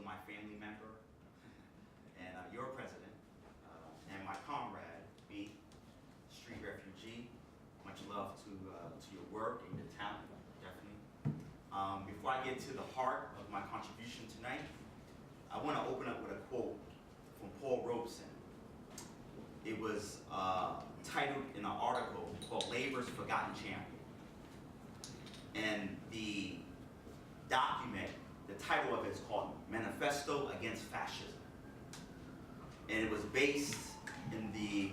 also my family member, and your president, and my comrade, B, street refugee. Much love to your work and your talent, definitely. Before I get to the heart of my contribution tonight, I want to open up with a quote from Paul Robeson. It was titled in an article called Labor's Forgotten Champion. And the document, the title of it is called Manifesto Against Fascism. And it was based in the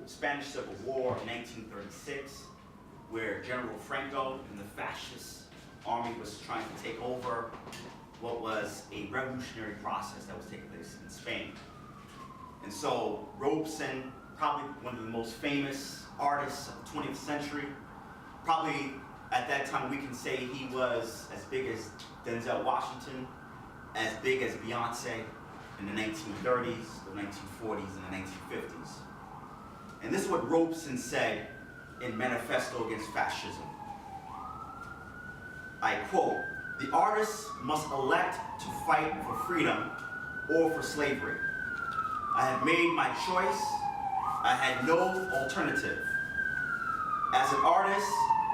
Spanish Civil War in 1936, where General Franco and the fascist army was trying to take over what was a revolutionary process that was taking place in Spain. And so Robeson, probably one of the most famous artists of the 20th century, probably at that time we can say he was as big as Denzel Washington, as big as Beyonce in the 1930s, the 1940s, and the 1950s. And this is what Robeson said in Manifesto Against Fascism. I quote, "The artist must elect to fight for freedom or for slavery. I have made my choice. I had no alternative. As an artist,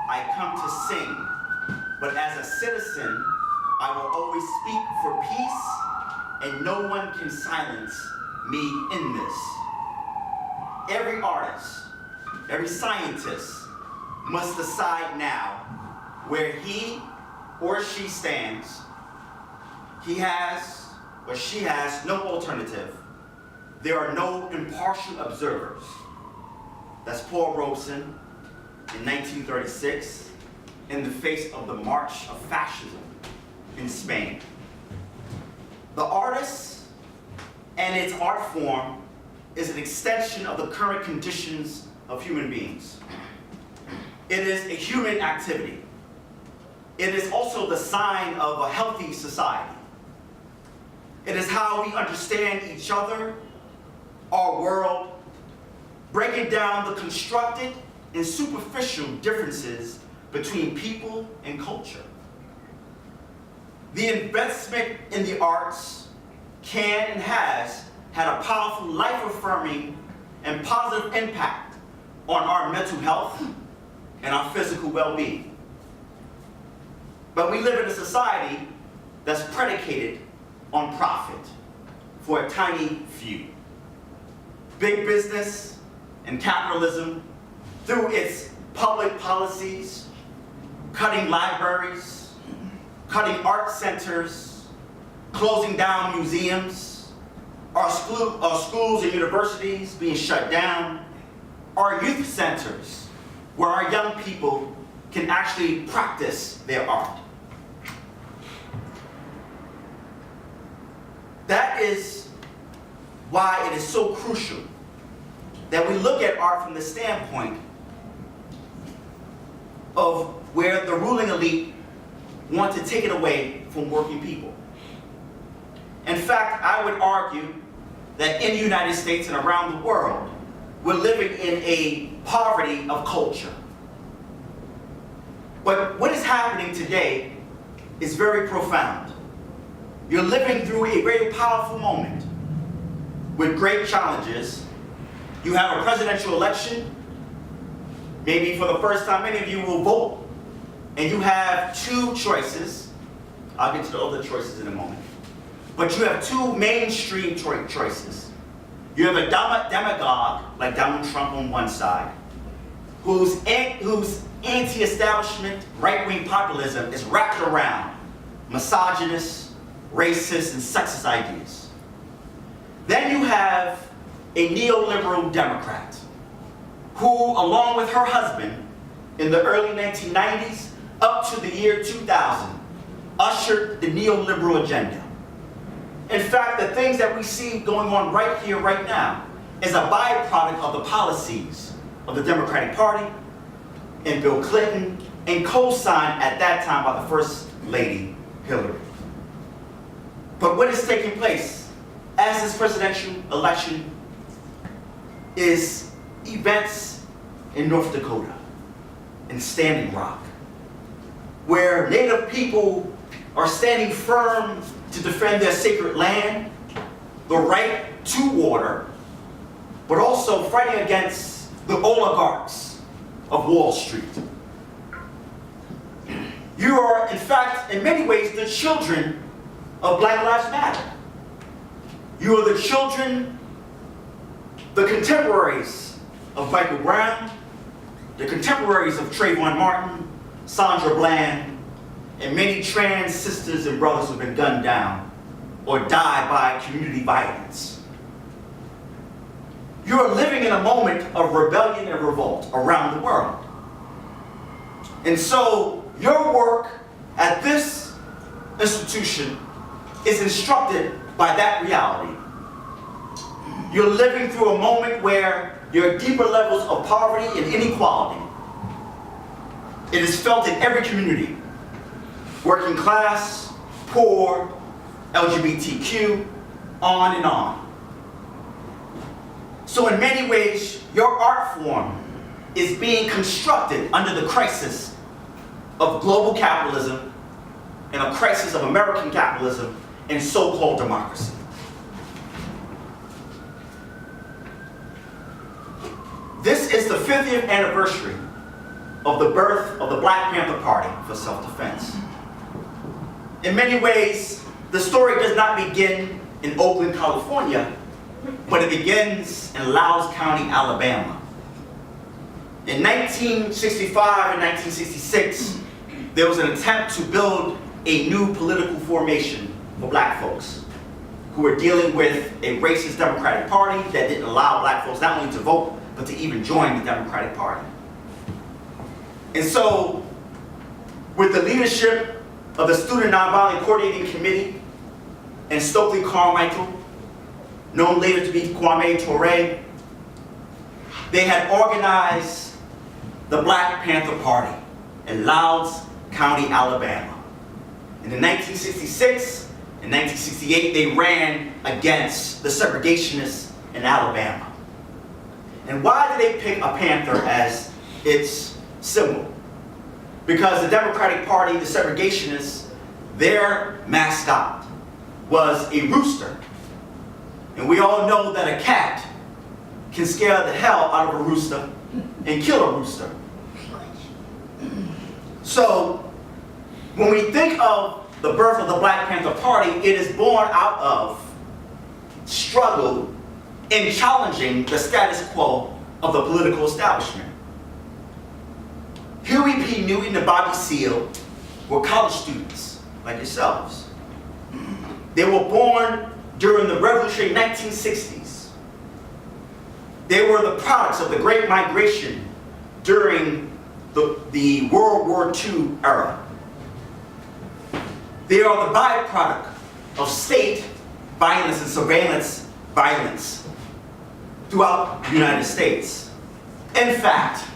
I come to sing, but as a citizen, I will always speak for peace, and no one can silence me in this. Every artist, every scientist must decide now where he or she stands. He has or she has no alternative. There are no impartial observers." That's Paul Robeson in 1936 in the face of the march of fascism in Spain. The artist and its art form is an extension of the current conditions of human beings. It is a human activity. It is also the sign of a healthy society. It is how we understand each other, our world, breaking down the constructed and superficial differences between people and culture. The investment in the arts can and has had a powerful, life-affirming, and positive impact on our mental health and our physical well-being. But we live in a society that's predicated on profit for a tiny few. Big business and capitalism, through its public policies, cutting libraries, cutting art centers, closing down museums, our schools and universities being shut down, our youth centers, where our young people can actually practice their art. That is why it is so crucial that we look at art from the standpoint of where the ruling elite want to take it away from working people. In fact, I would argue that in the United States and around the world, we're living in a poverty of culture. But what is happening today is very profound. You're living through a very powerful moment with great challenges. You have a presidential election. Maybe for the first time, many of you will vote. And you have two choices. I'll get to the other choices in a moment. But you have two mainstream choices. You have a demagogue, like Donald Trump on one side, whose anti-establishment right-wing populism is wrapped around misogynist, racist, and sexist ideas. Then you have a neoliberal Democrat who, along with her husband, in the early 1990s up to the year 2000, ushered the neoliberal agenda. In fact, the things that we see going on right here, right now, is a byproduct of the policies of the Democratic Party and Bill Clinton, and co-signed at that time by the First Lady, Hillary. But what is taking place as this presidential election is events in North Dakota and Standing Rock, where Native people are standing firm to defend their sacred land, the right to water, but also fighting against the oligarchs of Wall Street. You are, in fact, in many ways, the children of Black Lives Matter. You are the children, the contemporaries of Michael Brown, the contemporaries of Trayvon Martin, Sandra Bland, and many trans sisters and brothers who have been gunned down or died by community violence. You are living in a moment of rebellion and revolt around the world. And so your work at this institution is instructed by that reality. You're living through a moment where there are deeper levels of poverty and inequality. It is felt in every community: working class, poor, LGBTQ, on and on. So in many ways, your art form is being constructed under the crisis of global capitalism and a crisis of American capitalism and so-called democracy. This is the 50th anniversary of the birth of the Black Panther Party for self-defense. In many ways, the story does not begin in Oakland, California, but it begins in Loudoun County, Alabama. In 1965 and 1966, there was an attempt to build a new political formation for black folks who were dealing with a racist Democratic Party that didn't allow black folks not only to vote, but to even join the Democratic Party. And so, with the leadership of the Student Nonviolent Coordinating Committee and Stokely Carmichael, known later to be Kwame Ture, they had organized the Black Panther Party in Loudoun County, Alabama. And in 1966 and 1968, they ran against the segregationists in Alabama. And why did they pick a panther as its symbol? Because the Democratic Party, the segregationists, their mascot was a rooster. And we all know that a cat can scare the hell out of a rooster and kill a rooster. So, when we think of the birth of the Black Panther Party, it is born out of struggle in challenging the status quo of the political establishment. Huey P. Newton and Bobby Seale were college students like yourselves. They were born during the revolutionary 1960s. They were the products of the Great Migration during the World War II era. They are the byproduct of state violence and surveillance violence throughout the United States. In fact,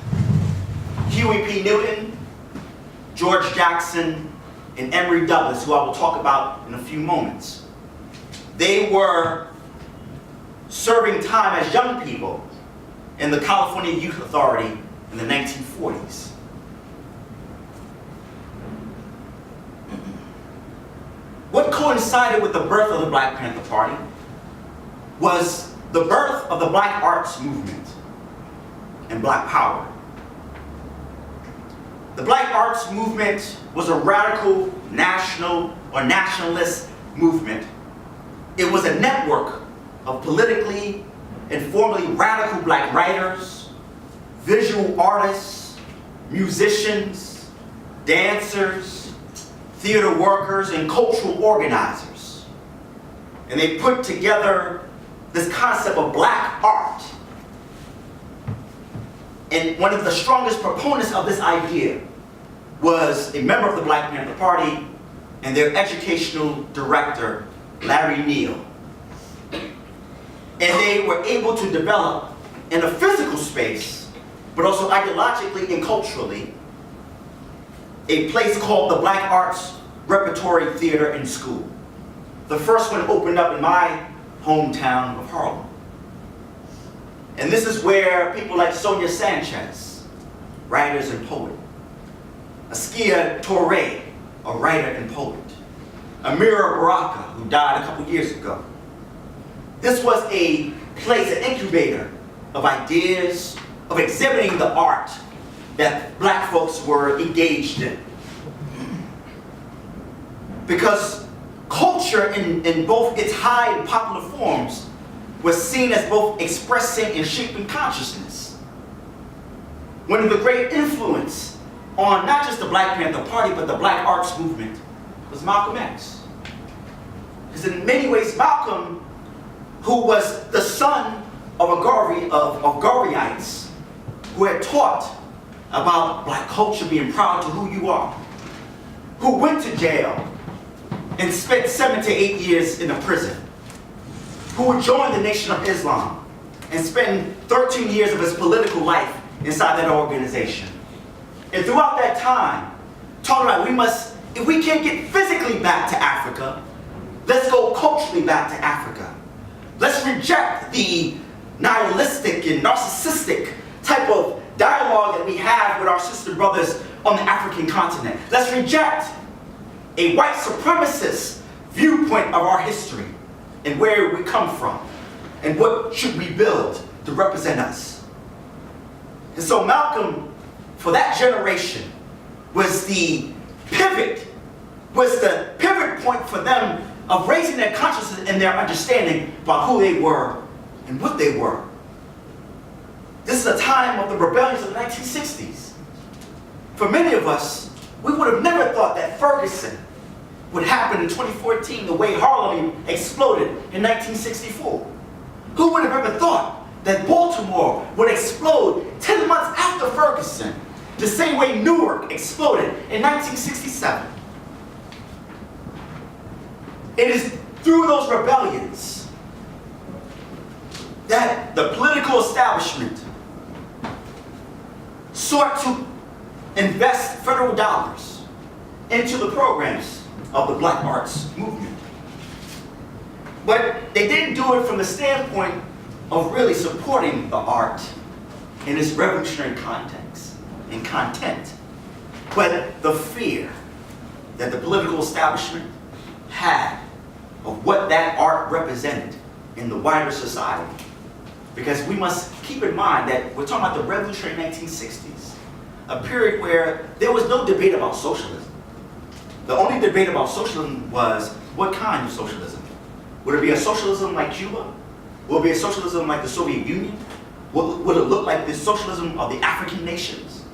Huey P. Newton, George Jackson, and Emory Douglas, who I will talk about in a few moments, they were serving time as young people in the California Youth Authority in the 1940s. What coincided with the birth of the Black Panther Party was the birth of the Black Arts Movement and Black Power. The Black Arts Movement was a radical national or nationalist movement. It was a network of politically and formally radical black writers, visual artists, musicians, dancers, theater workers, and cultural organizers. And they put together this concept of black art. And one of the strongest proponents of this idea was a member of the Black Panther Party and their educational director, Larry Neal. And they were able to develop in a physical space, but also ideologically and culturally, a place called the Black Arts Repertory Theater and School. The first one opened up in my hometown of Harlem. And this is where people like Sonia Sanchez, writers and poet, Askia Torre, a writer and poet, Amira Baraka, who died a couple years ago. This was a place, an incubator of ideas, of exhibiting the art that black folks were engaged in. Because culture in both its high and popular forms was seen as both expressing and shaping consciousness. One of the great influence on not just the Black Panther Party, but the Black Arts Movement was Malcolm X. Because in many ways, Malcolm, who was the son of Gharaites, who had taught about black culture, being proud to who you are, who went to jail and spent 7 to 8 years in a prison, who would join the Nation of Islam and spend 13 years of his political life inside that organization. And throughout that time, talking about if we can't get physically back to Africa, let's go culturally back to Africa. Let's reject the nihilistic and narcissistic type of dialogue that we have with our sister brothers on the African continent. Let's reject a white supremacist viewpoint of our history and where we come from and what should we build to represent us. And so Malcolm, for that generation, was the pivot point for them of raising their consciousness and their understanding about who they were and what they were. This is a time of the rebellions of the 1960s. For many of us, we would have never thought that Ferguson would happen in 2014 the way Harlem exploded in 1964. Who would have ever thought that Baltimore would explode 10 months after Ferguson, the same way Newark exploded in 1967? It is through those rebellions that the political establishment sought to invest federal dollars into the programs of the Black Arts Movement. But they didn't do it from the standpoint of really supporting the art in its revolutionary context and content, but the fear that the political establishment had of what that art represented in the wider society. Because we must keep in mind that we're talking about the revolutionary 1960s, a period where there was no debate about socialism. The only debate about socialism was what kind of socialism. Would it be a socialism like Cuba? Would it be a socialism like the Soviet Union? Would it look like the socialism of the African nations?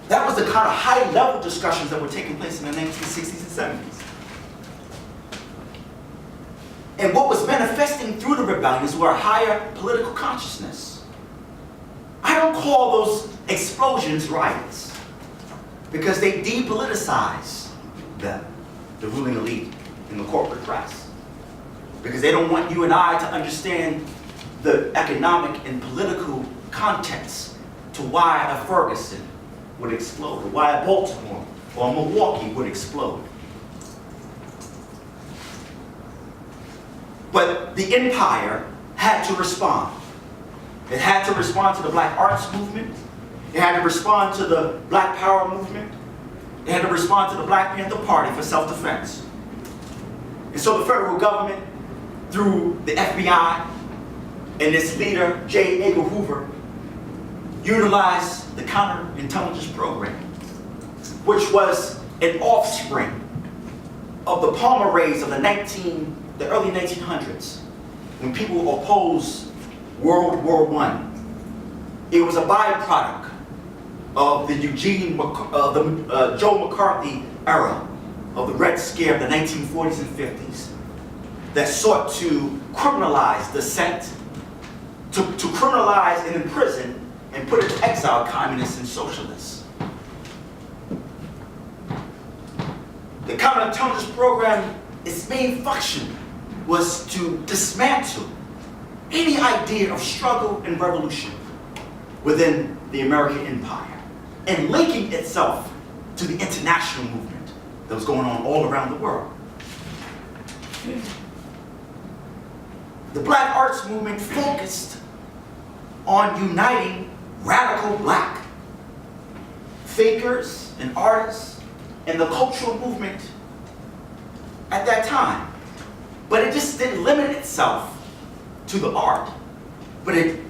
That was the kind of high-level discussions that were taking place in the 1960s and 70s. And what was manifesting through the rebellions were a higher political consciousness. I don't call those explosions riots, because they depoliticize them, the ruling elite and the corporate press. Because they don't want you and I to understand the economic and political context to why a Ferguson would explode, or why a Baltimore or a Milwaukee would explode. But the empire had to respond. It had to respond to the Black Arts Movement. It had to respond to the Black Power movement. It had to respond to the Black Panther Party for self-defense. And so the federal government, through the FBI and its leader, J. Edgar Hoover, utilized the counterintelligence program, which was an offspring of the Palmer raids of the early 1900s, when people opposed World War I. It was a byproduct of the Joe McCarthy era of the Red Scare of the 1940s and 50s that sought to criminalize dissent, to criminalize and imprison and put into exile communists and socialists. The counterintelligence program, its main function was to dismantle any idea of struggle and revolution within the American empire and linking itself to the international movement that was going on all around the world. The Black Arts Movement focused on uniting radical black thinkers and artists and the cultural movement at that time. But it just didn't limit itself to the art, but it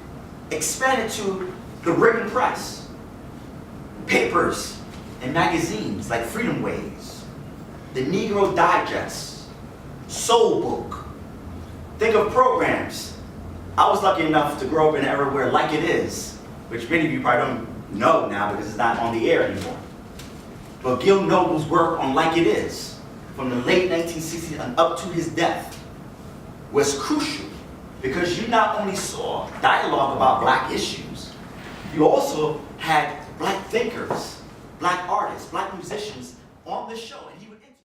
expanded to the written press, papers and magazines like Freedom Ways, the Negro Digest, Soul Book. Think of programs. I was lucky enough to grow up in an era where Like It Is, which many of you probably don't know now because it's not on the air anymore. But Gil Noble's work on Like It Is, from the late 1960s and up to his death, was crucial because you not only saw dialogue about black issues, you also had black thinkers, black artists, black musicians on the show.